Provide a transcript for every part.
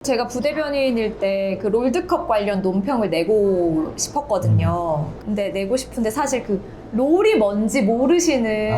제가 부대변인일 때 그 롤드컵 관련 논평을 내고 싶었거든요. 근데 내고 싶은데 사실 그 롤이 뭔지 모르시는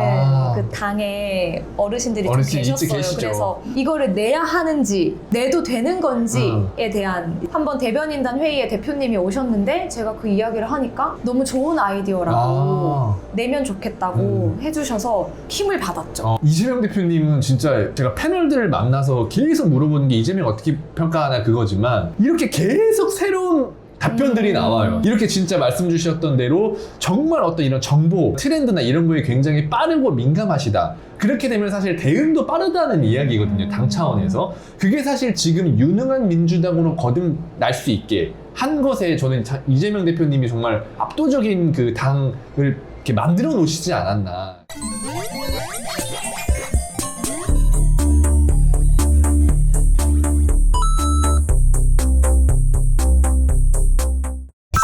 그 당의 어르신들이 좀 계셨어요. 그래서 이거를 내야 하는지 내도 되는 건지에 대한 한번 대변인단 회의에 대표님이 오셨는데 제가 그 이야기를 하니까 너무 좋은 아이디어라고 내면 좋겠다고 해주셔서 힘을 받았죠. 이재명 대표님은 진짜 제가 패널들을 만나서 계속 물어보는 게 이재명 어떻게 평가하나 그거지만 이렇게 계속 새로운 답변들이 나와요. 이렇게 진짜 말씀 주셨던 대로 정말 어떤 이런 정보, 트렌드나 이런 거에 굉장히 빠르고 민감하시다. 그렇게 되면 사실 대응도 빠르다는 이야기거든요. 당 차원에서. 그게 사실 지금 유능한 민주당으로 거듭날 수 있게 한 것에 저는 이재명 대표님이 정말 압도적인 그 당을 이렇게 만들어 놓으시지 않았나.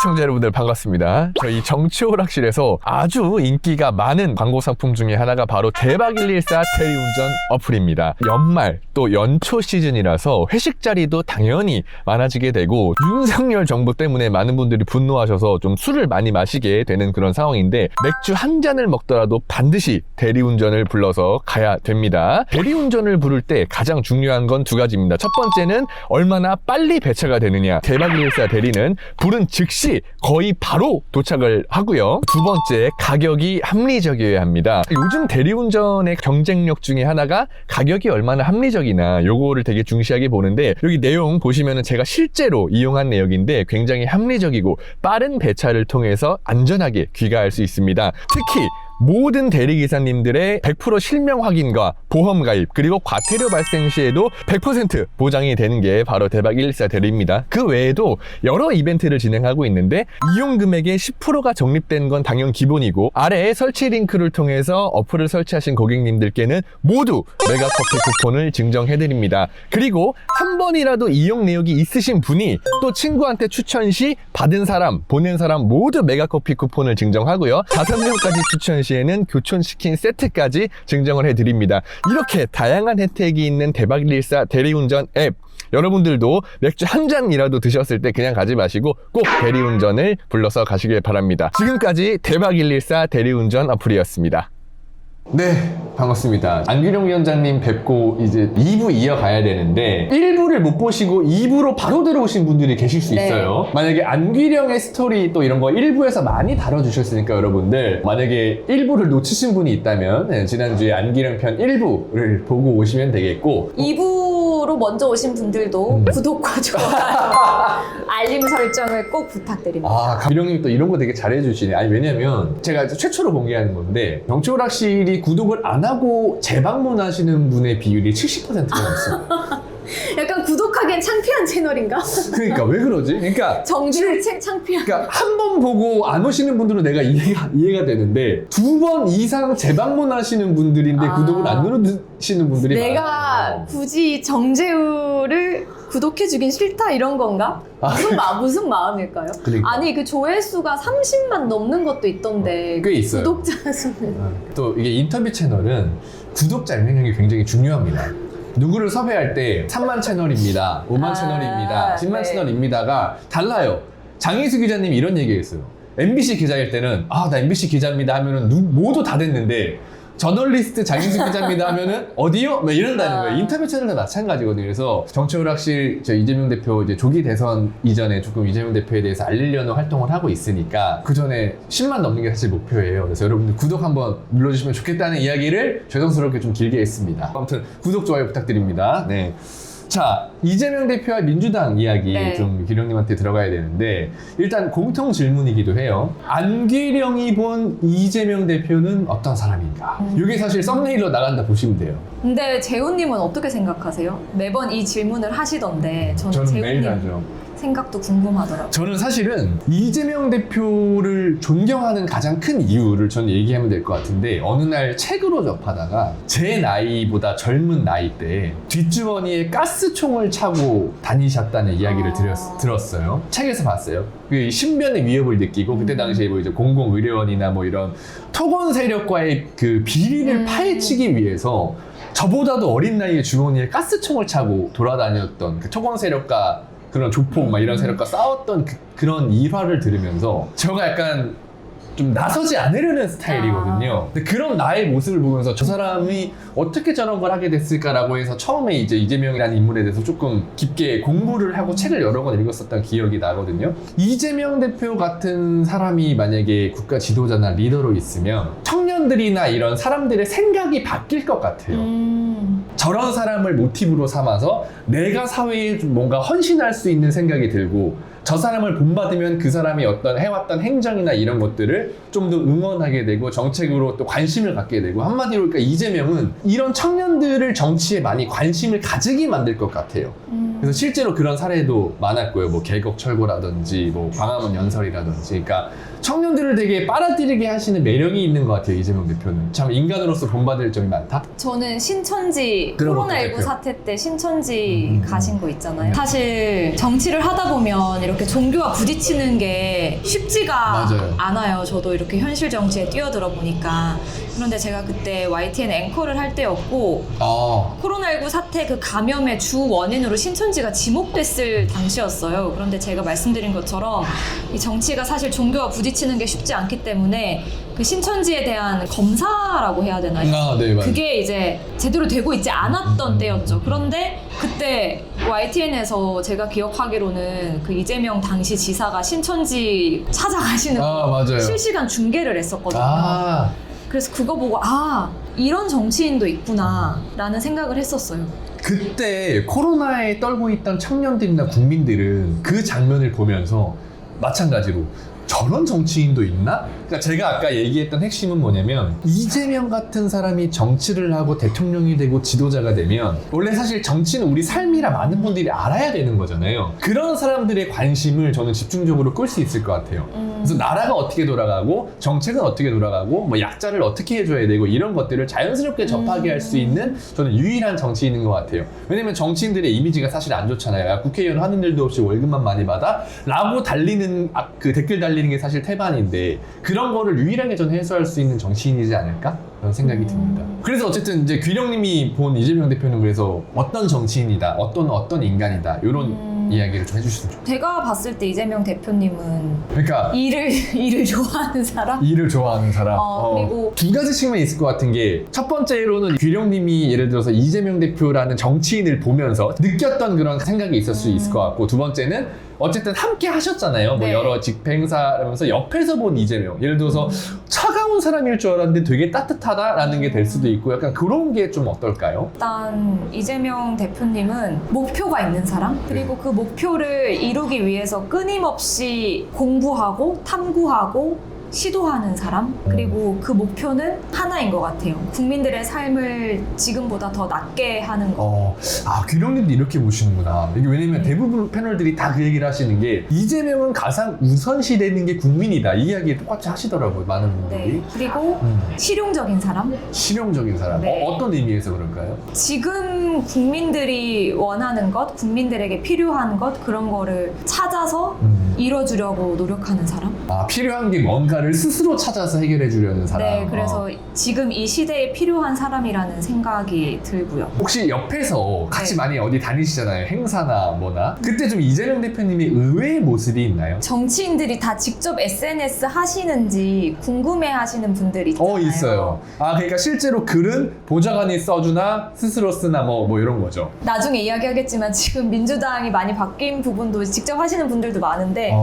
시청자 여러분들 반갑습니다. 저희 정치오락실에서 아주 인기가 많은 광고 상품 중에 하나가 바로 대박114 대리운전 어플입니다. 연말 또 연초 시즌이라서 회식 자리도 당연히 많아지게 되고 윤석열 정부 때문에 많은 분들이 분노하셔서 좀 술을 많이 마시게 되는 그런 상황인데 맥주 한 잔을 먹더라도 반드시 대리운전을 불러서 가야 됩니다. 대리운전을 부를 때 가장 중요한 건 두 가지입니다. 첫 번째는 얼마나 빨리 배차가 되느냐. 대박114 대리는 부른 즉시 거의 바로 도착을 하고요. 두 번째, 가격이 합리적이어야 합니다. 요즘 대리운전의 경쟁력 중에 하나가 가격이 얼마나 합리적이나 요거를 되게 중시하게 보는데 여기 내용 보시면은 제가 실제로 이용한 내역인데 굉장히 합리적이고 빠른 배차를 통해서 안전하게 귀가할 수 있습니다. 특히 모든 대리기사님들의 100% 실명 확인과 보험 가입 그리고 과태료 발생 시에도 100% 보장이 되는 게 바로 대박114 대리입니다. 그 외에도 여러 이벤트를 진행하고 있는데 이용 금액의 10%가 적립된 건 당연 기본이고 아래에 설치 링크를 통해서 어플을 설치하신 고객님들께는 모두 메가커피 쿠폰을 증정해드립니다. 그리고 한 번이라도 이용 내역이 있으신 분이 또 친구한테 추천 시 받은 사람, 보낸 사람 모두 메가커피 쿠폰을 증정하고요. 5명까지 추천 시에는 교촌치킨 세트까지 증정을 해드립니다. 이렇게 다양한 혜택이 있는 대박114 대리운전 앱 여러분들도 맥주 한 잔이라도 드셨을 때 그냥 가지 마시고 꼭 대리운전을 불러서 가시길 바랍니다. 지금까지 대박114 대리운전 어플이었습니다. 네, 반갑습니다. 안규령 위원장님 뵙고 이제 2부 이어가야 되는데 1부를 못 보시고 2부로 바로 들어오신 분들이 계실 수 있어요. 만약에 안규령의 스토리 또 이런 거 1부에서 많이 다뤄주셨으니까 여러분들 만약에 1부를 놓치신 분이 있다면 지난주에 안규령 편 1부를 보고 오시면 되겠고 2부로 먼저 오신 분들도 구독과 좋아요, 알림 설정을 꼭 부탁드립니다. 규령님 또 이런 거 되게 잘해주시네. 아니 왜냐면 제가 최초로 공개하는 건데 정치오락실이 구독을 안 하고 재방문하시는 분의 비율이 70%가 넘습니다. 약간 구독하기엔 창피한 채널인가? 그러니까 왜 그러지? 그러니까 정주행 창피한. 그러니까 한 번 보고 안 오시는 분들은 내가 이해가 되는데 2번 이상 재방문하시는 분들인데 구독을 안 누르시는 분들이 내가 많아요. 굳이 정재우를 구독해주긴 싫다 이런 건가? 무슨 마음일까요? 그러니까. 아니 그 조회수가 30만 넘는 것도 있던데 꽤 있어요. 구독자 수는 또 이게 인터뷰 채널은 구독자 영향력이 굉장히 중요합니다. 누구를 섭외할 때 3만 채널입니다, 5만 채널입니다, 10만 채널입니다가 달라요. 장희수 기자님이 이런 얘기했어요. MBC 기자일 때는 나 MBC 기자입니다 하면은 모두 다 됐는데 저널리스트 장희수 기자입니다 하면은 어디요? 막 이런다는 거예요. 인터뷰 채널도 마찬가지거든요. 그래서 정치오락실 이재명 대표 이제 조기 대선 이전에 조금 이재명 대표에 대해서 알리려는 활동을 하고 있으니까 그 전에 10만 넘는 게 사실 목표예요. 그래서 여러분들 구독 한번 눌러주시면 좋겠다는 이야기를 죄송스럽게 좀 길게 했습니다. 아무튼 구독, 좋아요 부탁드립니다. 네. 자, 이재명 대표와 민주당 이야기 좀 기령님한테 들어가야 되는데 일단 공통 질문이기도 해요. 안기령이 본 이재명 대표는 어떤 사람인가? 이게 사실 썸네일로 나간다 보시면 돼요. 근데 재훈님은 어떻게 생각하세요? 매번 이 질문을 하시던데 저는 매일 재훈님 하죠. 생각도 궁금하더라고요. 저는 사실은 이재명 대표를 존경하는 가장 큰 이유를 저는 얘기하면 될 것 같은데 어느 날 책으로 접하다가 제 나이보다 젊은 나이 때 뒷주머니에 가스총을 차고 다니셨다는 이야기를 들었어요. 책에서 봤어요. 그 신변의 위협을 느끼고 그때 당시에 뭐 이제 공공의료원이나 뭐 이런 토건 세력과의 그 비리를 파헤치기 위해서 저보다도 어린 나이에 주머니에 가스총을 차고 돌아다녔던 그 초공 세력과 그런 조폭 막 이런 세력과 싸웠던 그런 일화를 들으면서 제가 약간 좀 나서지 않으려는 스타일이거든요. 근데 그런 나의 모습을 보면서 저 사람이 어떻게 저런 걸 하게 됐을까라고 해서 처음에 이제 이재명이라는 인물에 대해서 조금 깊게 공부를 하고 책을 여러 권 읽었었던 기억이 나거든요. 이재명 대표 같은 사람이 만약에 국가 지도자나 리더로 있으면 청년들이나 이런 사람들의 생각이 바뀔 것 같아요. 저런 사람을 모티브로 삼아서 내가 사회에 좀 뭔가 헌신할 수 있는 생각이 들고 저 사람을 본받으면 그 사람이 어떤 해왔던 행정이나 이런 것들을 좀 더 응원하게 되고 정책으로 또 관심을 갖게 되고 한마디로 그러니까 이재명은 이런 청년들을 정치에 많이 관심을 가지게 만들 것 같아요. 그래서 실제로 그런 사례도 많았고요. 뭐 개곡철고라든지 뭐 광화문 연설이라든지 그러니까 청년들을 되게 빨아들이게 하시는 매력이 있는 것 같아요. 이재명 대표는 참 인간으로서 본받을 점이 많다. 저는 신천지 그런 코로나19 것도 사태 때 신천지 가신 거 있잖아요. 사실 정치를 하다 보면 이렇게 종교와 부딪히는 게 쉽지가 맞아요. 않아요. 저도 이렇게 현실 정치에 뛰어들어 보니까. 그런데 제가 그때 YTN 앵커를 할 때였고 코로나19 사태 그 감염의 주 원인으로 신천지가 지목됐을 당시였어요. 그런데 제가 말씀드린 것처럼 이 정치가 사실 종교와 부딪히는 게 쉽지 않기 때문에 그 신천지에 대한 검사라고 해야 되나요? 네, 맞아요. 그게 이제 제대로 되고 있지 않았던 때였죠. 그런데 그때 YTN에서 제가 기억하기로는 그 이재명 당시 지사가 신천지 찾아가시는 맞아요. 실시간 중계를 했었거든요. 그래서 그거 보고 이런 정치인도 있구나 라는 생각을 했었어요. 그때 코로나에 떨고 있던 청년들이나 국민들은 그 장면을 보면서 마찬가지로 저런 정치인도 있나? 그러니까 제가 아까 얘기했던 핵심은 뭐냐면 이재명 같은 사람이 정치를 하고 대통령이 되고 지도자가 되면 원래 사실 정치는 우리 삶이라 많은 분들이 알아야 되는 거잖아요. 그런 사람들의 관심을 저는 집중적으로 끌 수 있을 것 같아요. 그래서 나라가 어떻게 돌아가고 정책은 어떻게 돌아가고 뭐 약자를 어떻게 해줘야 되고 이런 것들을 자연스럽게 접하게 할 수 있는 저는 유일한 정치인인 것 같아요. 왜냐면 정치인들의 이미지가 사실 안 좋잖아요. 야, 국회의원 하는 일도 없이 월급만 많이 받아? 라고 달리는 그 댓글 달리는 게 사실 태반인데 그런 거를 유일하게 저는 해소할 수 있는 정치인이지 않을까? 그런 생각이 듭니다. 그래서 어쨌든 이제 귀령님이 본 이재명 대표는 그래서 어떤 정치인이다, 어떤 인간이다 이런 이야기를 좀 해주시면 좋겠어요. 제가 봤을 때 이재명 대표님은 그러니까 일을 좋아하는 사람? 일을 좋아하는 사람. 그리고 두 가지 측면이 있을 것 같은 게 첫 번째로는 귀령님이 예를 들어서 이재명 대표라는 정치인을 보면서 느꼈던 그런 생각이 있을 수 있을 것 같고 두 번째는 어쨌든 함께 하셨잖아요. 뭐 네. 여러 집행사라면서 옆에서 본 이재명. 예를 들어서 차가운 사람일 줄 알았는데 되게 따뜻하다라는 게 될 수도 있고 약간 그런 게 좀 어떨까요? 일단 이재명 대표님은 목표가 있는 사람 그리고 그 목표를 이루기 위해서 끊임없이 공부하고 탐구하고 시도하는 사람 그리고 그 목표는 하나인 것 같아요. 국민들의 삶을 지금보다 더 낫게 하는 거. 귀령님도 이렇게 보시는구나. 이게 왜냐면 대부분 패널들이 다 그 얘기를 하시는 게 이재명은 가장 우선시 되는 게 국민이다. 이 이야기 똑같이 하시더라고요. 많은 분들이. 네. 그리고 실용적인 사람. 실용적인 사람. 네. 어떤 의미에서 그럴까요? 지금 국민들이 원하는 것, 국민들에게 필요한 것 그런 거를 찾아서 이뤄주려고 노력하는 사람. 필요한 게 뭔가를 스스로 찾아서 해결해 주려는 사람. 네, 그래서 지금 이 시대에 필요한 사람이라는 생각이 들고요. 혹시 옆에서 같이 네. 많이 어디 다니시잖아요. 행사나 뭐나. 그때 좀 이재명 대표님이 의외의 모습이 있나요? 정치인들이 다 직접 SNS 하시는지 궁금해 하시는 분들이 있잖아요. 있어요. 그러니까 실제로 글은 보좌관이 써주나 스스로 쓰나 뭐 이런 거죠. 나중에 이야기하겠지만 지금 민주당이 많이 바뀐 부분도 직접 하시는 분들도 많은데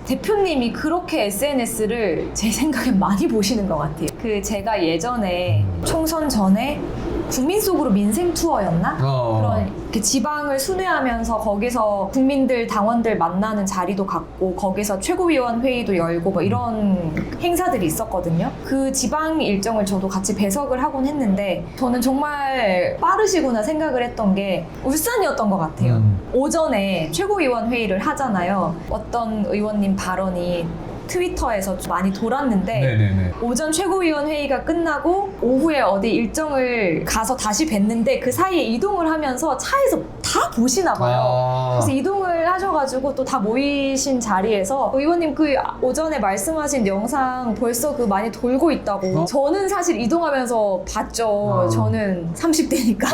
대표님이 그렇게 SNS를 제 생각엔 많이 보시는 것 같아요. 제가 예전에 총선 전에 국민 속으로 민생 투어였나? 그런 이렇게 지방을 순회하면서 거기서 국민들 당원들 만나는 자리도 갖고 거기서 최고위원 회의도 열고 뭐 이런 행사들이 있었거든요. 그 지방 일정을 저도 같이 배석을 하곤 했는데 저는 정말 빠르시구나 생각을 했던 게 울산이었던 것 같아요. 오전에 최고위원 회의를 하잖아요. 어떤 의원님 발언이 트위터에서 좀 많이 돌았는데 네네네. 오전 최고위원 회의가 끝나고 오후에 어디 일정을 가서 다시 뵀는데 그 사이에 이동을 하면서 차에서 다 보시나 봐요. 그래서 이동을 하셔가지고 하셔가지고 또 다 모이신 자리에서 의원님 그 오전에 말씀하신 영상 벌써 그 많이 돌고 있다고. 저는 사실 이동하면서 봤죠. 저는 30대니까.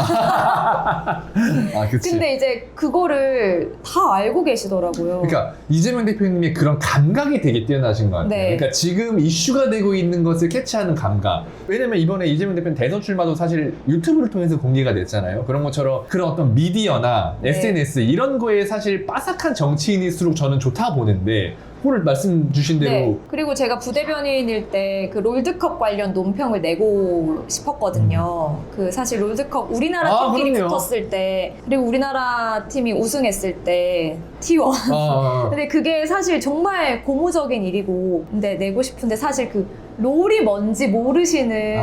그치. 근데 이제 그거를 다 알고 계시더라고요. 그러니까 이재명 대표님의 그런 감각이 되게 뛰어나신 것 같아요. 네. 그러니까 지금 이슈가 되고 있는 것을 캐치하는 감각. 왜냐면 이번에 이재명 대표님 대선 출마도 사실 유튜브를 통해서 공개가 됐잖아요. 그런 것처럼 그런 어떤 미디어나 네. SNS 이런 거에 사실 빠삭한 정치인일수록 저는 좋다 보는데 그걸 말씀 주신 대로 네. 그리고 제가 부대변인일 때 그 롤드컵 관련 논평을 내고 싶었거든요. 그 사실 롤드컵 우리나라 팀끼리 그럼요. 붙었을 때 그리고 우리나라 팀이 우승했을 때 T1. 근데 그게 사실 정말 고무적인 일이고 근데 내고 싶은데 사실 그 롤이 뭔지 모르시는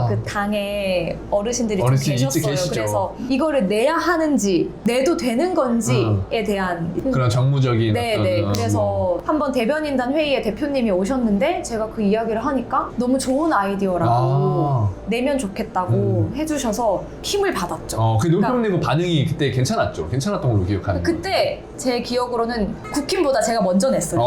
그 당의 어르신들이 좀 어르신 일찍 계셨어요. 계시죠. 그래서 이거를 내야 하는지 내도 되는 건지에 대한 그런 정무적인 네네. 어떤, 그래서 한번 대변인단 회의에 대표님이 오셨는데 제가 그 이야기를 하니까 너무 좋은 아이디어라고 내면 좋겠다고 해주셔서 힘을 받았죠. 그 논평 내고 반응이 그때 괜찮았죠. 괜찮았던 걸로 기억하는 그때 제 기억으로는 국힘보다 제가 먼저 냈어요.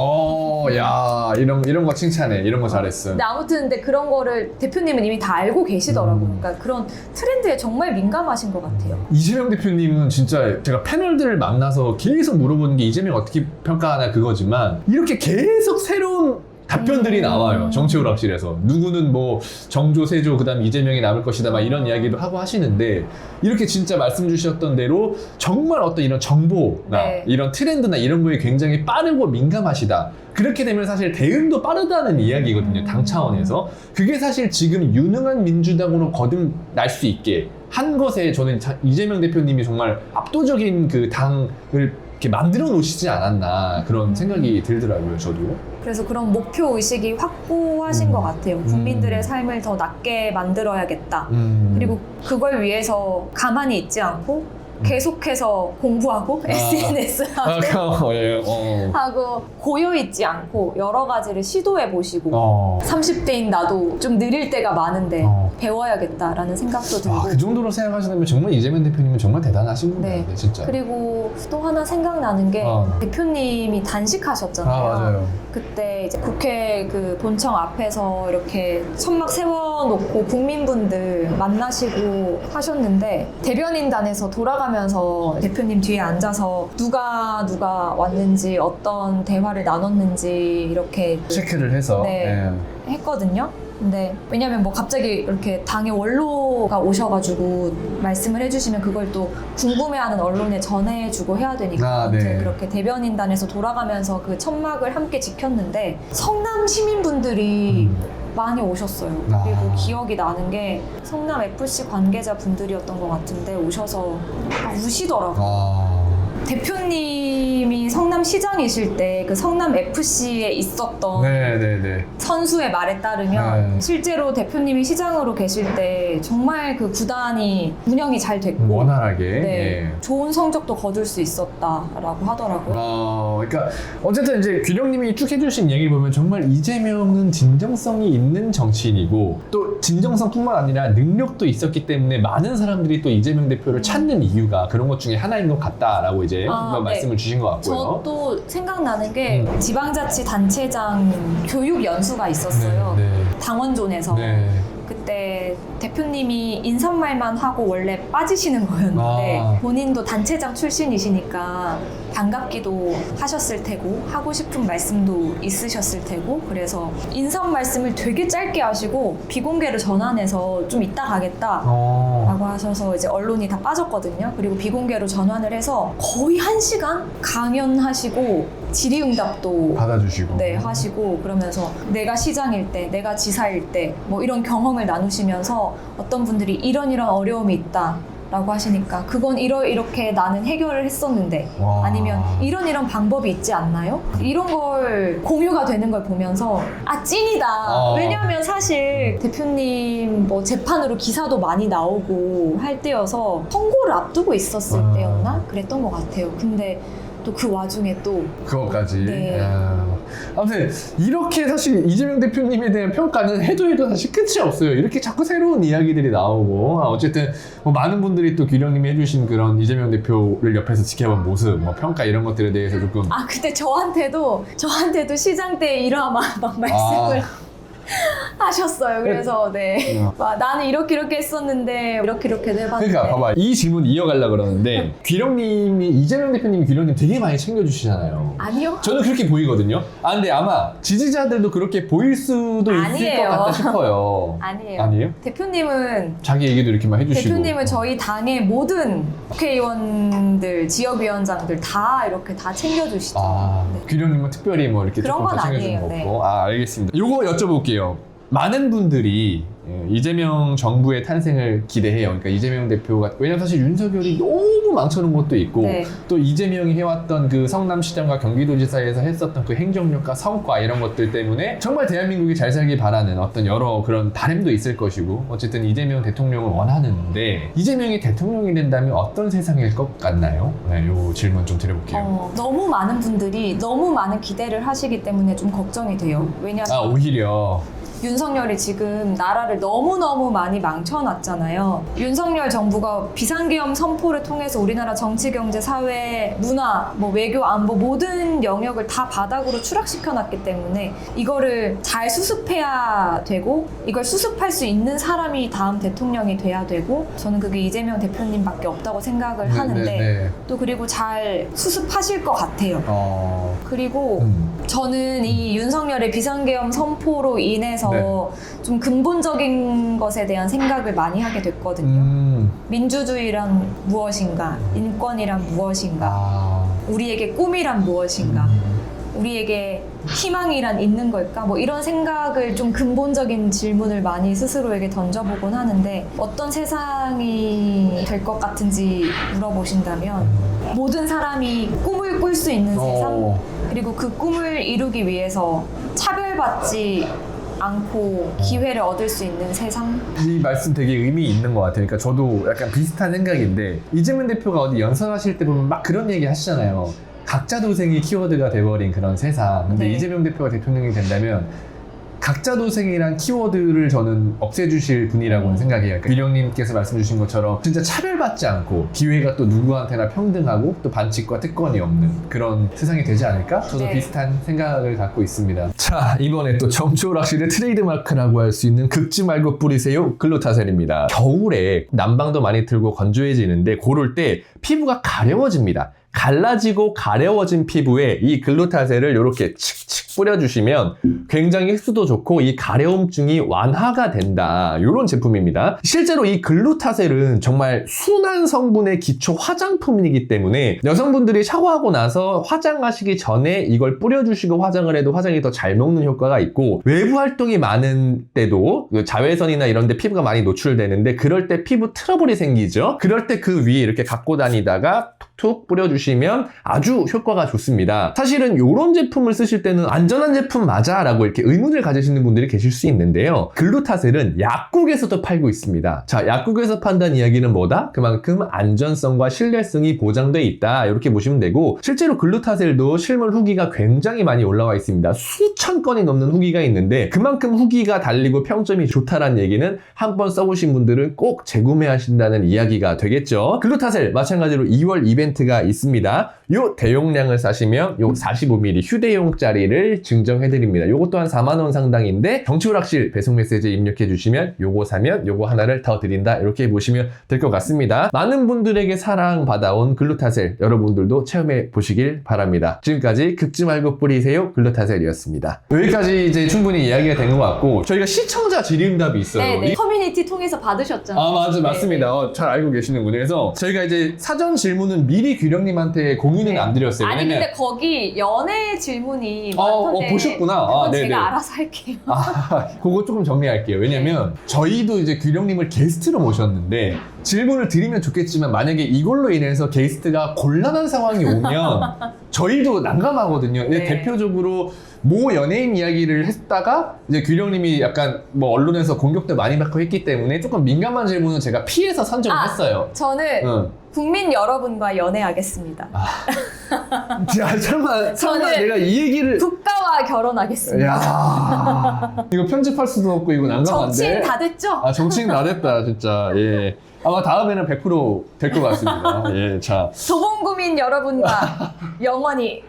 야 이런 거 칭찬해. 이런 거 잘했어. 근데 아무튼 근데 그런 거를 대표님은 이미 다 알고 계시더라고요. 그러니까 그런 트렌드에 정말 민감하신 것 같아요. 이재명 대표님은 진짜 제가 패널들을 만나서 계속 물어보는 게 이재명 어떻게 평가하나 그거지만 이렇게 계속 새로운 답변들이 나와요. 정치오락실에서 누구는 뭐 정조, 세조, 그다음 이재명이 남을 것이다 막 이런 이야기도 하고 하시는데 이렇게 진짜 말씀 주셨던 대로 정말 어떤 이런 정보나 네. 이런 트렌드나 이런 거에 굉장히 빠르고 민감하시다. 그렇게 되면 사실 대응도 빠르다는 이야기거든요. 당 차원에서. 그게 사실 지금 유능한 민주당으로 거듭날 수 있게 한 것에 저는 이재명 대표님이 정말 압도적인 그 당을 이렇게 만들어 놓으시지 않았나 그런 생각이 들더라고요. 저도. 그래서 그런 목표 의식이 확고하신 것 같아요. 국민들의 삶을 더 낫게 만들어야겠다. 그리고 그걸 위해서 가만히 있지 않고 계속해서 공부하고 SNS 하고 고여있지 않고 여러 가지를 시도해 보시고 30대인 나도 좀 느릴 때가 많은데 배워야겠다라는 생각도 들고 그 정도로 생각하시다면 정말 이재명 대표님은 정말 대단하신 분 같아요. 진짜. 그리고 또 하나 생각나는 게 대표님이 단식하셨잖아요. 맞아요. 그때 이제 국회 그 본청 앞에서 이렇게 천막 세워놓고 국민분들 만나시고 하셨는데 대변인단에서 돌아가면서 대표님 뒤에 앉아서 누가 왔는지 어떤 대화를 나눴는지 이렇게 체크를 해서 했거든요. 근데 왜냐면 뭐 갑자기 이렇게 당의 원로가 오셔가지고 말씀을 해주시면 그걸 또 궁금해하는 언론에 전해주고 해야 되니까 아무튼 그렇게 대변인단에서 돌아가면서 그 천막을 함께 지켰는데 성남 시민분들이 많이 오셨어요. 그리고 기억이 나는 게 성남 FC 관계자분들이었던 것 같은데 오셔서 우시더라고요. 대표님이 성남시장이실 때 그 성남FC에 있었던 선수의 말에 따르면 실제로 대표님이 시장으로 계실 때 정말 그 구단이 운영이 잘 됐고 원활하게 좋은 성적도 거둘 수 있었다라고 하더라고요. 그러니까 어쨌든 이제 균형님이 쭉 해주신 얘기를 보면 정말 이재명은 진정성이 있는 정치인이고 또 진정성뿐만 아니라 능력도 있었기 때문에 많은 사람들이 또 이재명 대표를 찾는 이유가 그런 것 중에 하나인 것 같다라고 이제 한번 말씀을 주신 것 같고요. 저도 생각나는 게 지방자치단체장 교육 연수가 있었어요. 당원존에서. 그때 대표님이 인사말만 하고 원래 빠지시는 거였는데 본인도 단체장 출신이시니까 반갑기도 하셨을 테고 하고 싶은 말씀도 있으셨을 테고 그래서 인사 말씀을 되게 짧게 하시고 비공개로 전환해서 좀 이따 가겠다 라고 하셔서 이제 언론이 다 빠졌거든요. 그리고 비공개로 전환을 해서 거의 1시간 강연하시고 질의응답도 받아주시고 하시고 그러면서 내가 시장일 때 내가 지사일 때 뭐 이런 경험을 나누시면서 어떤 분들이 이런 어려움이 있다 라고 하시니까 그건 이렇게 나는 해결을 했었는데 아니면 이런 방법이 있지 않나요? 이런 걸 공유가 되는 걸 보면서 찐이다. 왜냐하면 사실 대표님 뭐 재판으로 기사도 많이 나오고 할 때여서 선고를 앞두고 있었을 때였나? 그랬던 것 같아요. 근데 또 그 와중에 또 그것까지. 네. 야. 아무튼 이렇게 사실 이재명 대표님에 대한 평가는 해도 사실 끝이 없어요. 이렇게 자꾸 새로운 이야기들이 나오고 어쨌든 뭐 많은 분들이 또 귀령님이 해주신 그런 이재명 대표를 옆에서 지켜본 모습, 뭐 평가 이런 것들에 대해서 조금 근데 저한테도 시장 때 이러한 막 말씀을 하셨어요. 그래서 네. 나는 이렇게 했었는데 이렇게 해봤는데. 그러니까 봐봐, 이 질문 이어가려고 그러는데 귀령님이 이재명 대표님이 귀령님 되게 많이 챙겨주시잖아요. 아니요. 저는 그렇게 보이거든요. 근데 아마 지지자들도 그렇게 보일 수도 있을 아니에요. 것 같다 싶어요. 아니에요. 아니에요? 대표님은 자기 얘기도 이렇게만 해주시고. 대표님은 저희 당의 모든 국회의원들, 지역위원장들 다 이렇게 다 챙겨주시죠. 네. 귀령님은 특별히 뭐 이렇게 그런 조금 더 건 챙겨주는 아니에요. 거고. 알겠습니다. 요거 여쭤볼게요. 많은 분들이 이재명 정부의 탄생을 기대해요. 그러니까 이재명 대표가, 왜냐면 사실 윤석열이 너무 망쳐놓은 것도 있고 네. 또 이재명이 해왔던 그 성남시장과 경기도지사에서 했었던 그 행정력과 성과 이런 것들 때문에 정말 대한민국이 잘 살길 바라는 어떤 여러 그런 바람도 있을 것이고 어쨌든 이재명 대통령을 원하는데 이재명이 대통령이 된다면 어떤 세상일 것 같나요? 네, 요 질문 좀 드려볼게요. 너무 많은 분들이 너무 많은 기대를 하시기 때문에 좀 걱정이 돼요. 왜냐하면 오히려 윤석열이 지금 나라를 너무너무 많이 망쳐놨잖아요. 윤석열 정부가 비상계엄 선포를 통해서 우리나라 정치, 경제, 사회, 문화, 뭐 외교, 안보 모든 영역을 다 바닥으로 추락시켜놨기 때문에 이거를 잘 수습해야 되고 이걸 수습할 수 있는 사람이 다음 대통령이 돼야 되고 저는 그게 이재명 대표님밖에 없다고 생각을 하는데 또 그리고 잘 수습하실 것 같아요. 그리고 저는 이 윤석열의 비상계엄 선포로 인해서 좀 근본적인 것에 대한 생각을 많이 하게 됐거든요. 민주주의란 무엇인가? 인권이란 무엇인가? 우리에게 꿈이란 무엇인가? 우리에게 희망이란 있는 걸까? 뭐 이런 생각을 좀 근본적인 질문을 많이 스스로에게 던져보곤 하는데 어떤 세상이 될 것 같은지 물어보신다면 모든 사람이 꿈을 꿀 수 있는 세상 그리고 그 꿈을 이루기 위해서 차별받지 않고 기회를 얻을 수 있는 세상? 이 말씀 되게 의미 있는 것 같아요. 그러니까 저도 약간 비슷한 생각인데 이재명 대표가 어디 연설하실 때 보면 막 그런 얘기 하시잖아요. 각자 도생이 키워드가 돼버린 그런 세상. 근데 이재명 대표가 대통령이 된다면 각자 도생이란 키워드를 저는 없애주실 분이라고는 생각해요. 그러니까 귀령님께서 말씀 주신 것처럼 진짜 차별받지 않고 기회가 또 누구한테나 평등하고 또 반칙과 특권이 없는 그런 세상이 되지 않을까? 저도 비슷한 생각을 갖고 있습니다. 자, 이번에 또 정치오락실의 트레이드마크라고 할 수 있는 긁지 말고 뿌리세요 글루타셀입니다. 겨울에 난방도 많이 틀고 건조해지는데 고럴 때 피부가 가려워집니다. 갈라지고 가려워진 피부에 이 글루타셀을 이렇게 칙칙 뿌려주시면 굉장히 흡수도 좋고 이 가려움증이 완화가 된다. 이런 제품입니다. 실제로 이 글루타셀은 정말 순한 성분의 기초 화장품이기 때문에 여성분들이 샤워하고 나서 화장하시기 전에 이걸 뿌려주시고 화장을 해도 화장이 더 잘 녹는 효과가 있고 외부 활동이 많은 때도 자외선이나 이런 데 피부가 많이 노출되는데 그럴 때 피부 트러블이 생기죠. 그럴 때 그 위에 이렇게 갖고 다니다가 툭툭 뿌려주시면 아주 효과가 좋습니다. 사실은 이런 제품을 쓰실 때는 안전한 제품 맞아? 라고 이렇게 의문을 가지시는 분들이 계실 수 있는데요. 글루타셀은 약국에서도 팔고 있습니다. 자, 약국에서 판다는 이야기는 뭐다? 그만큼 안전성과 신뢰성이 보장돼 있다. 이렇게 보시면 되고 실제로 글루타셀도 실물 후기가 굉장히 많이 올라와 있습니다. 수천 건이 넘는 후기가 있는데 그만큼 후기가 달리고 평점이 좋다라는 얘기는 한번 써보신 분들은 꼭 재구매하신다는 이야기가 되겠죠. 글루타셀 마찬가지로 2월 이벤트가 있습니다. 요 대용량을 사시면 요 45ml 휴대용짜리를 증정해드립니다. 요것도 한 4만원 상당인데 정치오락실 배송 메시지 입력해주시면 요거 사면 요거 하나를 더 드린다. 이렇게 보시면 될 것 같습니다. 많은 분들에게 사랑받아온 글루타셀 여러분들도 체험해 보시길 바랍니다. 지금까지 긁지 말고 뿌리세요 글루타셀이었습니다. 여기까지 이제 충분히 이야기가 된 것 같고 저희가 시청자 질의응답이 있어요. 네, 커뮤니티 통해서 받으셨잖아요. 맞습니다. 잘 알고 계시는군요. 그래서 저희가 이제 사전 질문은 미리 귀령님한테 공유는 안 드렸어요. 아니 왜냐면 근데 거기 연애 질문이 많던데 보셨구나. 그건 네네. 제가 알아서 할게요. 그거 조금 정리할게요. 왜냐면 저희도 이제 귀령님을 게스트로 모셨는데 질문을 드리면 좋겠지만 만약에 이걸로 인해서 게스트가 곤란한 상황이 오면 저희도 난감하거든요. 근데 대표적으로 모 연예인 이야기를 했다가 이제 귀령님이 약간 뭐 언론에서 공격도 많이 받고 했기 때문에 조금 민감한 질문은 제가 피해서 선정을 했어요. 저는 국민 여러분과 연애하겠습니다. 야, 설마 저는 내가 이 얘기를. 국가와 결혼하겠습니다. 야, 이거 편집할 수도 없고 이거 난감한데. 정치인 다 됐죠? 아, 정치인 다 됐다, 진짜. 예. 아마 다음에는 100% 될 것 같습니다. 예, 자. 도봉구민 여러분과 영원히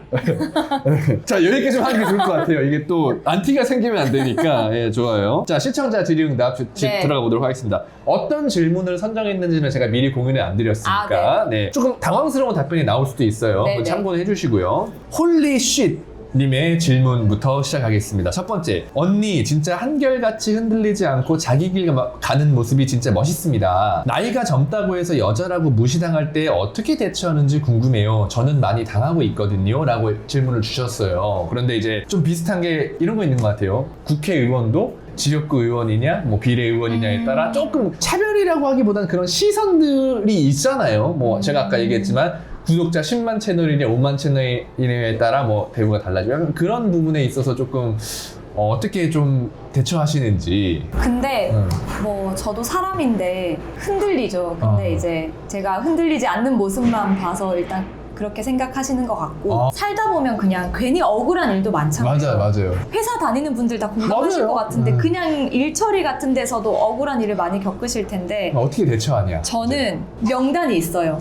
자, 여기까지 좀 하는 게 좋을 것 같아요. 이게 또 안티가 생기면 안 되니까. 예, 좋아요. 자, 시청자 질의응답 네. 들어가 보도록 하겠습니다. 어떤 질문을 선정했는지는 제가 미리 공유를 안 드렸으니까. 네. 조금 당황스러운 답변이 나올 수도 있어요. 네, 한번 네. 참고해 주시고요. 홀리 쉿 님의 질문부터 시작하겠습니다. 첫 번째, 언니 진짜 한결같이 흔들리지 않고 자기 길 가는 모습이 진짜 멋있습니다. 나이가 젊다고 해서 여자라고 무시당할 때 어떻게 대처하는지 궁금해요. 저는 많이 당하고 있거든요. 라고 질문을 주셨어요. 그런데 이제 좀 비슷한 게 이런 거 있는 것 같아요. 국회의원도 지역구 의원이냐, 뭐 비례의원이냐에 따라 조금 차별이라고 하기보다는 그런 시선들이 있잖아요. 뭐 제가 아까 얘기했지만 구독자 10만 채널이냐 5만 채널이냐에 따라 뭐 대우가 달라지고 약간 그런 부분에 있어서 조금 어떻게 좀 대처하시는지. 근데 뭐 저도 사람인데 흔들리죠. 근데 이제 제가 흔들리지 않는 모습만 봐서 일단 그렇게 생각하시는 것 같고 살다 보면 그냥 괜히 억울한 일도 많잖아요. 맞아요. 회사 다니는 분들 다 공감하실 맞아요. 것 같은데 그냥 일 처리 같은 데서도 억울한 일을 많이 겪으실 텐데 어떻게 대처하냐? 저는 명단이 있어요.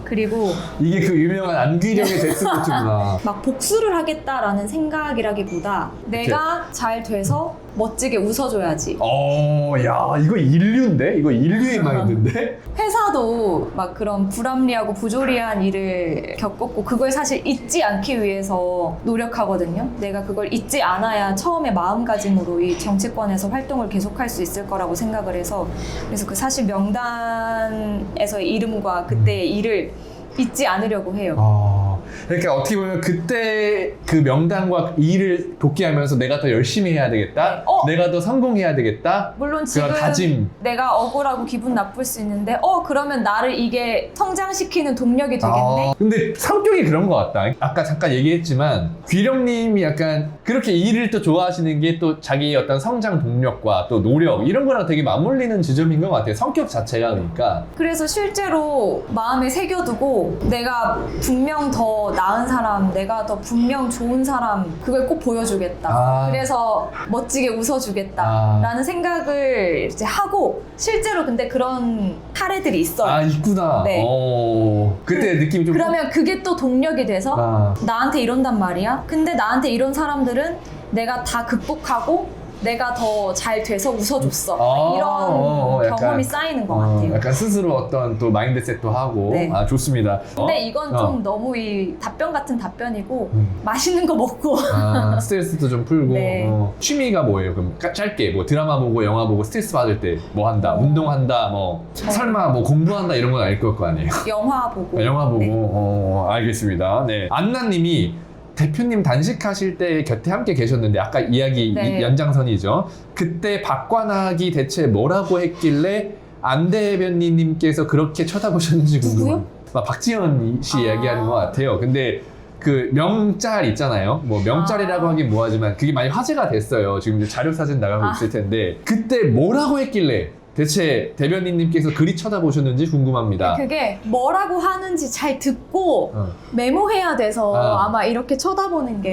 그리고 이게 그 유명한 안귀령의 데스노트구나. 막 복수를 하겠다라는 생각이라기보다 내가 잘 돼서 멋지게 웃어줘야지. 야, 이거 인류인데? 이거 인류의 마인드인데? 회사도 막 그런 불합리하고 부조리한 일을 겪었고 그걸 사실 잊지 않기 위해서 노력하거든요. 내가 그걸 잊지 않아야 처음에 마음가짐으로 이 정치권에서 활동을 계속할 수 있을 거라고 생각을 해서 그래서 그 사실 명단에서의 이름과 그때의 일을 잊지 않으려고 해요. 그러니까 어떻게 보면 그때 그 명단과 일을 돕기하면서 내가 더 열심히 해야 되겠다. 내가 더 성공해야 되겠다. 물론 지금 그런 다짐. 내가 억울하고 기분 나쁠 수 있는데 그러면 나를 이게 성장시키는 동력이 되겠네. 근데 성격이 그런 것 같다. 아까 잠깐 얘기했지만 귀령님이 약간 그렇게 일을 또 좋아하시는 게 또 자기의 어떤 성장 동력과 또 노력 이런 거랑 되게 맞물리는 지점인 것 같아요. 성격 자체가 그러니까. 그래서 실제로 마음에 새겨두고 내가 분명 더 나은 사람, 내가 더 분명 좋은 사람 그걸 꼭 보여주겠다. 그래서 멋지게 웃어주겠다 라는 생각을 이제 하고 실제로 근데 그런 사례들이 있어요. 있구나. 네. 그때 느낌이 좀 그러면 그게 또 동력이 돼서 나한테 이런단 말이야. 근데 나한테 이런 사람들은 내가 다 극복하고 내가 더 잘 돼서 웃어줬어. 이런 경험이 쌓이는 것 같아요. 약간 스스로 어떤 또 마인드셋도 하고. 네. 좋습니다. 근데 이건 좀 너무 이 답변 같은 답변이고 맛있는 거 먹고 스트레스도 좀 풀고. 네. 취미가 뭐예요? 그럼 짧게 뭐 드라마 보고 영화 보고 스트레스 받을 때 뭐 한다? 운동한다? 뭐 설마 뭐 공부한다 이런 건 아닐 거 아니에요? 영화 보고 영화 보고. 네. 알겠습니다. 네. 안나님이 대표님 단식하실 때 곁에 함께 계셨는데 아까 이야기 네. 연장선이죠. 그때 박관학이 대체 뭐라고 했길래 안 대변인님께서 그렇게 쳐다보셨는지 궁금해요. 박지현 씨 이야기하는 것 같아요. 근데 그 명짤 있잖아요. 뭐 명짤이라고 하긴 뭐하지만 그게 많이 화제가 됐어요. 지금 이제 자료 사진 나가고 있을 텐데 그때 뭐라고 했길래 대체 대변인님께서 그리 쳐다보셨는지 궁금합니다. 그게 뭐라고 하는지 잘 듣고 메모해야 돼서 아마 이렇게 쳐다보는 게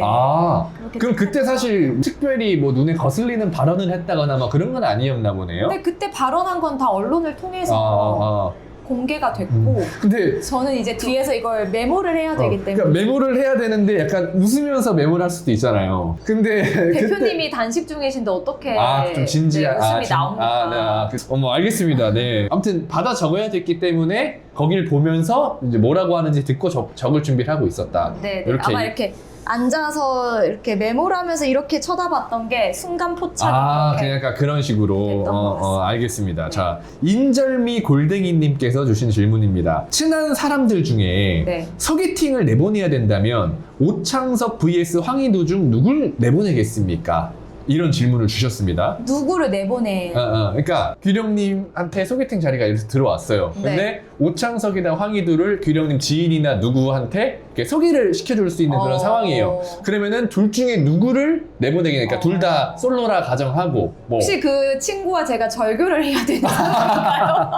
그럼 그때 사실 특별히 뭐 눈에 거슬리는 발언을 했다거나 뭐 그런 건 아니었나 보네요. 근데 그때 발언한 건 다 언론을 통해서 공개가 됐고 근데 저는 이제 뒤에서 이걸 메모를 해야 되기 때문에 그러니까 메모를 해야 되는데 약간 웃으면서 메모를 할 수도 있잖아요. 근데 대표님이 단식 중이신데 어떻게 좀 진지한 웃음이 나옵니까? 알겠습니다. 네. 아무튼 받아 적어야 됐기 때문에 거길 보면서 이제 뭐라고 하는지 듣고 적을 준비를 하고 있었다. 네, 아마 이렇게 앉아서 이렇게 메모를 하면서 이렇게 쳐다봤던 게 순간 포착. 그러니까 그런 식으로. 됐던 것 같습니다. 알겠습니다. 자, 인절미 골댕이님께서 주신 질문입니다. 친한 사람들 중에 소개팅을 내보내야 된다면 오창석 vs 황희도 중 누굴 내보내겠습니까? 이런 질문을 주셨습니다. 누구를 내보내? 그러니까 귀령님한테 소개팅 자리가 이렇게 들어왔어요. 근데 오창석이나 황희두를 귀령님 지인이나 누구한테 이렇게 소개를 시켜줄 수 있는 그런 상황이에요. 그러면은 둘 중에 누구를 내보내기니까 둘 다 솔로라 가정하고 뭐. 혹시 그 친구와 제가 절교를 해야 되는 건가요?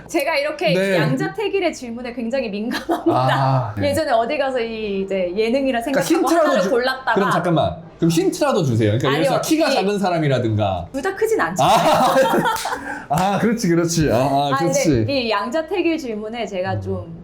제가 이렇게 네. 양자택일의 질문에 굉장히 민감합니다. 네. 예전에 어디 가서 이제 예능이라 그러니까 생각하고 하나를 골랐다가 그럼 잠깐만. 그럼 힌트라도 주세요. 그러니까 예를 들어서 아니요, 키가 이- 작은 사람이라든가. 둘 다 크진 않죠. 그렇지. 근데 이 양자택일 질문에 제가 좀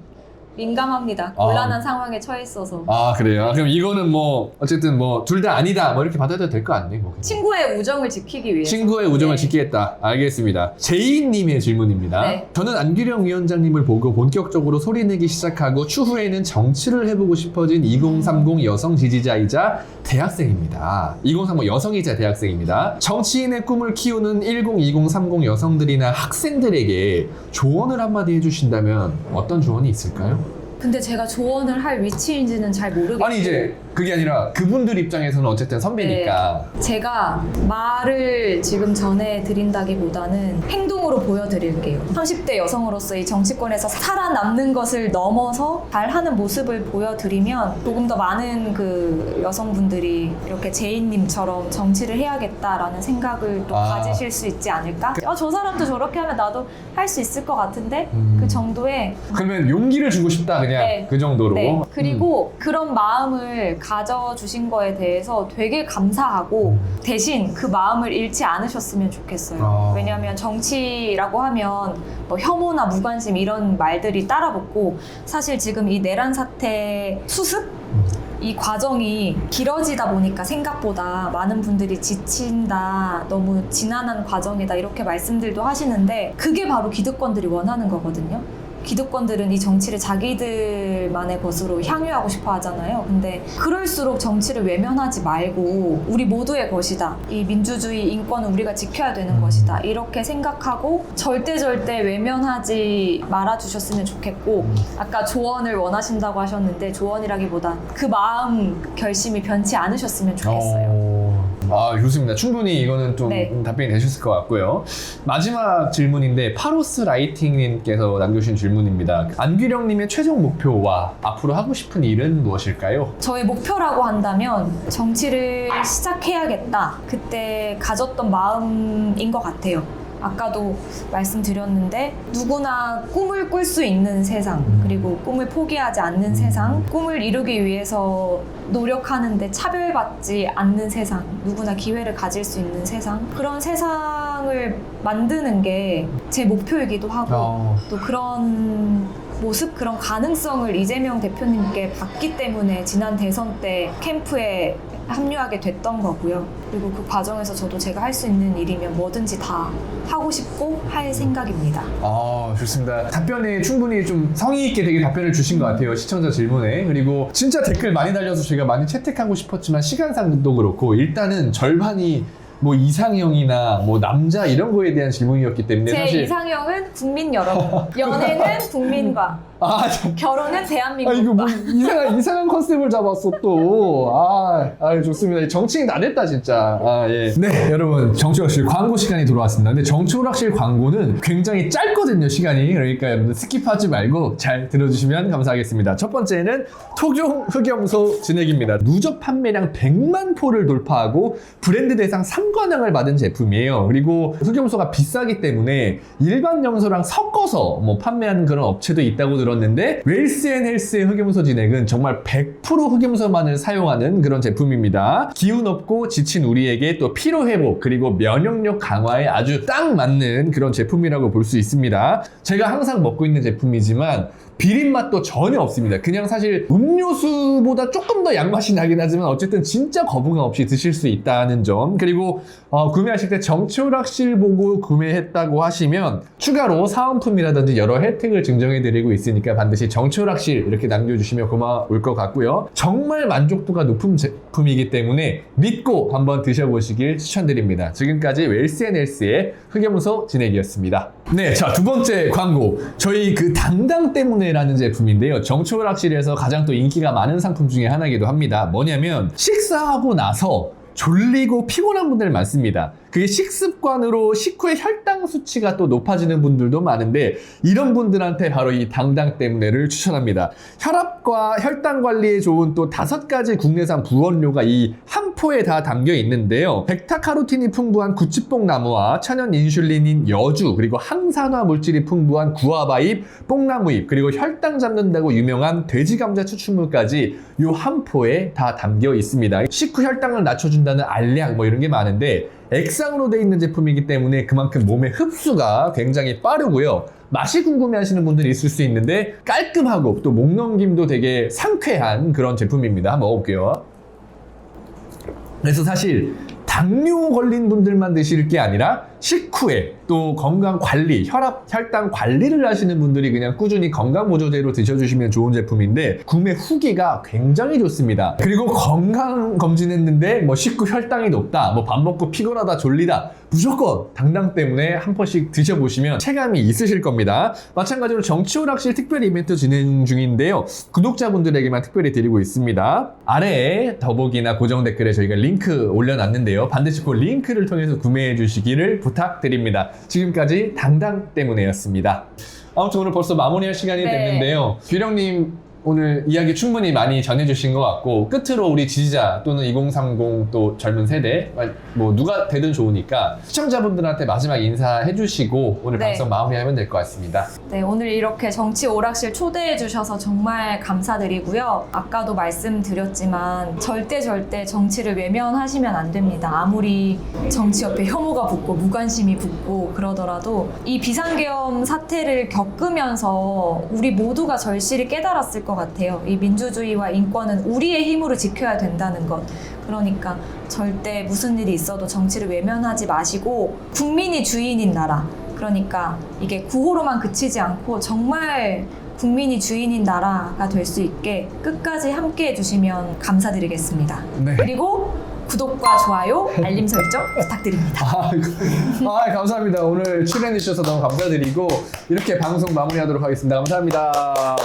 민감합니다. 곤란한 상황에 처해 있어서. 그래요. 그럼 이거는 뭐 어쨌든 뭐 둘 다 아니다. 뭐 이렇게 받아도 될 거 아니에요? 뭐. 친구의 우정을 지키기 위해서. 친구의 우정을 네. 지키겠다. 알겠습니다. 제이님의 질문입니다. 네. 저는 안규령 위원장님을 보고 본격적으로 소리내기 시작하고 추후에는 정치를 해보고 싶어진 2030 여성 지지자이자 대학생입니다. 2030 여성이자 대학생입니다. 정치인의 꿈을 키우는 102030 여성들이나 학생들에게 조언을 한마디 해주신다면 어떤 조언이 있을까요? 근데 제가 조언을 할 위치인지는 잘 모르겠고. 아니 이제 그게 아니라 그분들 입장에서는 어쨌든 선배니까. 제가 말을 지금 전해드린다기보다는 행동으로 보여드릴게요. 30대 여성으로서 이 정치권에서 살아남는 것을 넘어서 잘하는 모습을 보여드리면 조금 더 많은 그 여성분들이 이렇게 제이님처럼 정치를 해야겠다라는 생각을 또 가지실 수 있지 않을까? 저 사람도 저렇게 하면 나도 할 수 있을 것 같은데? 그 정도의 그러면 용기를 주고 싶다 그냥 네. 그 정도로. 네. 그리고 그런 마음을 가져주신 거에 대해서 되게 감사하고 대신 그 마음을 잃지 않으셨으면 좋겠어요. 왜냐하면 정치라고 하면 뭐 혐오나 무관심 이런 말들이 따라붙고 사실 지금 이 내란 사태 수습? 이 과정이 길어지다 보니까 생각보다 많은 분들이 지친다, 너무 지난한 과정이다 이렇게 말씀들도 하시는데 그게 바로 기득권들이 원하는 거거든요. 기득권들은 이 정치를 자기들만의 것으로 향유하고 싶어 하잖아요. 근데 그럴수록 정치를 외면하지 말고 우리 모두의 것이다. 이 민주주의 인권은 우리가 지켜야 되는 것이다. 이렇게 생각하고 절대 외면하지 말아주셨으면 좋겠고 아까 조언을 원하신다고 하셨는데 조언이라기보다 그 마음 결심이 변치 않으셨으면 좋겠어요. 좋습니다. 충분히 이거는 좀 네. 답변이 되셨을 것 같고요. 마지막 질문인데 파로스 라이팅님께서 남겨주신 질문입니다. 안규령님의 최종 목표와 앞으로 하고 싶은 일은 무엇일까요? 저의 목표라고 한다면 정치를 시작해야겠다. 그때 가졌던 마음인 것 같아요. 아까도 말씀드렸는데 누구나 꿈을 꿀 수 있는 세상 그리고 꿈을 포기하지 않는 세상 꿈을 이루기 위해서 노력하는데 차별받지 않는 세상 누구나 기회를 가질 수 있는 세상 그런 세상을 만드는 게 제 목표이기도 하고 또 그런 모습 그런 가능성을 이재명 대표님께 받기 때문에 지난 대선 때 캠프에 합류하게 됐던 거고요. 그리고 그 과정에서 저도 제가 할 수 있는 일이면 뭐든지 다 하고 싶고 할 생각입니다. 좋습니다. 답변에 충분히 좀 성의 있게 되게 답변을 주신 것 같아요. 시청자 질문에. 그리고 진짜 댓글 많이 달려서 제가 많이 채택하고 싶었지만 시간상도 그렇고 일단은 절반이 뭐 이상형이나 뭐 남자 이런 거에 대한 질문이었기 때문에 제 사실 이상형은 국민 여러분, 연애는 국민과, 결혼은 대한민국과. 이거 뭐 이상한 컨셉을 잡았어 또. 좋습니다. 정치인 다 됐다 진짜. 예. 네, 여러분 정치오락실 광고 시간이 돌아왔습니다. 근데 정치오락실 광고는 굉장히 짧거든요 시간이. 그러니까 여러분들 스킵하지 말고 잘 들어주시면 감사하겠습니다. 첫 번째는 토종 흑염소 진액입니다. 누적 판매량 100만 포를 돌파하고 브랜드 대상 3관왕을 받은 제품이에요. 그리고 흑염소가 비싸기 때문에 일반 염소랑 섞어서 뭐 판매하는 그런 업체도 있다고 들었는데 웰스앤헬스의 흑염소 진액은 정말 100% 흑염소만을 사용하는 그런 제품입니다. 기운 없고 지친 우리에게 또 피로 회복 그리고 면역력 강화에 아주 딱 맞는 그런 제품이라고 볼 수 있습니다. 제가 항상 먹고 있는 제품이지만 비린 맛도 전혀 없습니다. 그냥 사실 음료수보다 조금 더 양맛이 나긴 하지만 어쨌든 진짜 거부감 없이 드실 수 있다는 점. 그리고 구매하실 때 정치오락실 보고 구매했다고 하시면 추가로 사은품이라든지 여러 혜택을 증정해드리고 있으니까 반드시 정치오락실 이렇게 남겨주시면 고마울 것 같고요. 정말 만족도가 높은 제품이기 때문에 믿고 한번 드셔보시길 추천드립니다. 지금까지 웰스앤헬스의 흑염소 진액이었습니다. 네, 자, 두 번째 광고. 저희 그 당당 때문에라는 제품인데요. 정치오락실에서 가장 또 인기가 많은 상품 중에 하나이기도 합니다. 뭐냐면 식사하고 나서 졸리고 피곤한 분들 많습니다. 그게 식습관으로 식후에 혈당 수치가 또 높아지는 분들도 많은데 이런 분들한테 바로 이 당당 때문에를 추천합니다. 혈압과 혈당 관리에 좋은 또 5가지 국내산 부원료가 이 한 포에 다 담겨 있는데요. 베타카로틴이 풍부한 구치뽕나무와 천연 인슐린인 여주, 그리고 항산화 물질이 풍부한 구아바잎, 뽕나무잎, 그리고 혈당 잡는다고 유명한 돼지감자 추출물까지 요 한 포에 다 담겨 있습니다. 식후 혈당을 낮춰준다는 알약 뭐 이런 게 많은데 액상으로 되어 있는 제품이기 때문에 그만큼 몸의 흡수가 굉장히 빠르고요. 맛이 궁금해 하시는 분들이 있을 수 있는데 깔끔하고 또 목 넘김도 되게 상쾌한 그런 제품입니다. 한번 먹어볼게요. 그래서 사실 당뇨 걸린 분들만 드실 게 아니라 식후에 또 건강 관리, 혈압, 혈당 관리를 하시는 분들이 그냥 꾸준히 건강보조제로 드셔주시면 좋은 제품인데 구매 후기가 굉장히 좋습니다. 그리고 건강 검진했는데 뭐 식후 혈당이 높다, 뭐 밥 먹고 피곤하다, 졸리다, 무조건 당당 때문에 한 포씩 드셔보시면 체감이 있으실 겁니다. 마찬가지로 정치오락실 특별 이벤트 진행 중인데요. 구독자분들에게만 특별히 드리고 있습니다. 아래에 더보기나 고정 댓글에 저희가 링크 올려놨는데요. 반드시 그 링크를 통해서 구매해 주시기를 부탁드립니다. 지금까지 당당 때문에였습니다. 아무튼 오늘 벌써 마무리할 시간이 됐는데요. 규령님 오늘 이야기 충분히 많이 전해주신 것 같고 끝으로 우리 지지자 또는 2030 또 젊은 세대 뭐 누가 되든 좋으니까 시청자분들한테 마지막 인사해 주시고 오늘 방송 마무리하면 될 것 같습니다. 네, 오늘 이렇게 정치 오락실 초대해 주셔서 정말 감사드리고요. 아까도 말씀드렸지만 절대 정치를 외면하시면 안 됩니다. 아무리 정치 옆에 혐오가 붙고 무관심이 붙고 그러더라도 이 비상계엄 사태를 겪으면서 우리 모두가 절실히 깨달았을 것 같아요. 이 민주주의와 인권은 우리의 힘으로 지켜야 된다는 것. 그러니까 절대 무슨 일이 있어도 정치를 외면하지 마시고 국민이 주인인 나라. 그러니까 이게 구호로만 그치지 않고 정말 국민이 주인인 나라가 될 수 있게 끝까지 함께 해주시면 감사드리겠습니다. 네. 그리고 구독과 좋아요, 알림 설정 부탁드립니다. 감사합니다. 오늘 출연해 주셔서 너무 감사드리고 이렇게 방송 마무리하도록 하겠습니다. 감사합니다.